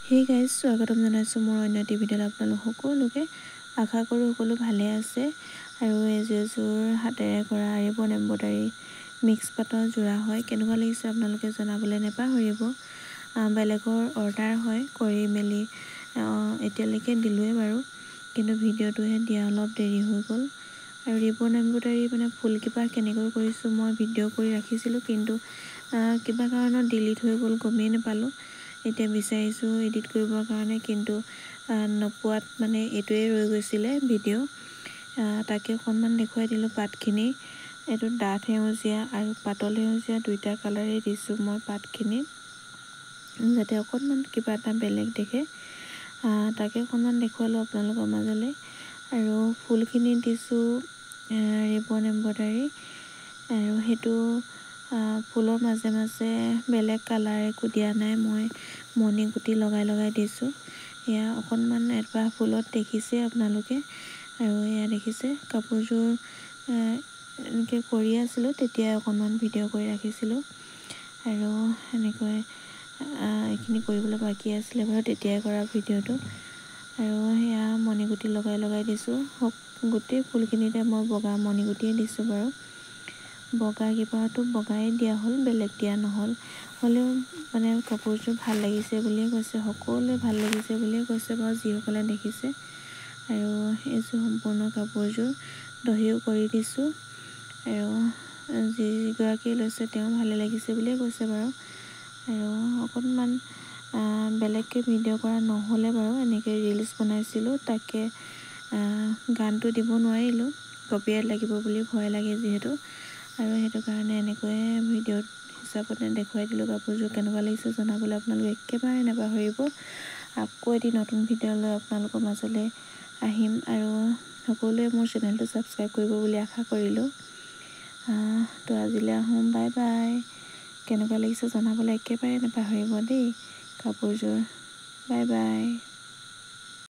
Hey guys, স্বাগতম জনাইছো মোৰ অন্য এটি ভিডিঅ'ত আপোনালোক সকলোকে আশা কৰোঁ সকলো ভালে আছে আৰু এযোৰ হাতেৰে কৰা ৰিবন এম্ব্ৰইডাৰী মিক্স পাটৰ যোৰা হয় কেনেকুৱা লাগিছে আপোনালোকে জনাবলৈ নেপাহৰিব বেলেগৰ অৰ্ডাৰ হয় কৰি মেলি এতিয়ালৈকে দিলোৱে বাৰু কিন্তু ভিডিঅ'টোহে দিয়া অলপ দেৰি হৈ গ'ল আৰু ৰিবন এম্ব্ৰইডাৰী মানে ফুলকিপা কেনেকৈ কৰিছোঁ মই ভিডিঅ' কৰি ৰাখিছিলোঁ কিন্তু কিবা কাৰণত ডিলিট হৈ গ'ল গমেই নাপালোঁ এতিয়া বিচাৰিছোঁ এডিট কৰিবৰ কাৰণে কিন্তু নপোৱাত মানে এইটোৱে ৰৈ গৈছিলে ভিডিঅ' তাকে অকণমান দেখুৱাই দিলোঁ পাতখিনি এইটো ডাঠ সেউজীয়া আৰু পাতল সেউজীয়া দুইটা কালাৰেই দিছোঁ মই পাতখিনি যাতে অকণমান কিবা এটা বেলেগ দেখে তাকে অকণমান দেখুৱালোঁ আপোনালোকৰ মাজলৈ আৰু ফুলখিনি দিছোঁ ৰিবন এম্ব্ৰইডাৰী আৰু সেইটো ফুলৰ মাজে মাজে বেলেগ কালাৰ একো দিয়া নাই মই মণি গুটি লগাই দিছোঁ এয়া অকণমান এপাহ ফুলত দেখিছে আপোনালোকে আৰু এয়া দেখিছে কাপোৰযোৰ এনেকৈ কৰি আছিলোঁ তেতিয়া অকণমান ভিডিঅ' কৰি ৰাখিছিলোঁ আৰু এনেকৈ এইখিনি কৰিবলৈ বাকী আছিলে বাৰু তেতিয়াই কৰা ভিডিঅ'টো আৰু সেয়া মণি গুটি লগাই দিছোঁ গোটেই ফুলখিনিতে মই বগা মণি গুটিয়ে দিছোঁ বাৰু বগা কিবাটো বগাই দিয়া হ'ল বেলেগ দিয়া নহ'ল হ'লেও মানে কাপোৰযোৰ ভাল লাগিছে বুলিয়ে কৈছে সকলোৱে ভাল লাগিছে বুলিয়ে কৈছে বাৰু যিসকলে দেখিছে আৰু এইযোৰ সম্পূৰ্ণ কাপোৰযোৰ দহিও কৰি দিছোঁ আৰু যিগৰাকী লৈছে তেওঁ ভালে লাগিছে বুলিয়ে কৈছে বাৰু আৰু অকণমান বেলেগকৈ ভিডিঅ' কৰা নহ'লে বাৰু এনেকৈ ৰিলচ বনাইছিলোঁ তাকে গানটো দিব নোৱাৰিলোঁ কপিৰাইট লাগিব বুলি ভয় লাগে যিহেতু আৰু সেইটো কাৰণে এনেকৈয়ে ভিডিঅ'ত হিচাপতে দেখুৱাই দিলোঁ কাপোৰযোৰ কেনেকুৱা লাগিছে জনাবলৈ আপোনালোকে একেবাৰে নাপাহৰিব আকৌ এটি নতুন ভিডিঅ' লৈ আপোনালোকৰ মাজলৈ আহিম আৰু সকলোৱে মোৰ চেনেলটো ছাবস্ক্ৰাইব কৰিব বুলি আশা কৰিলোঁ তো আজিলৈ আহোঁ বাই বাই কেনেকুৱা লাগিছে জনাবলৈ একেবাৰে নাপাহৰিব দেই কাপোৰযোৰ বাই বাই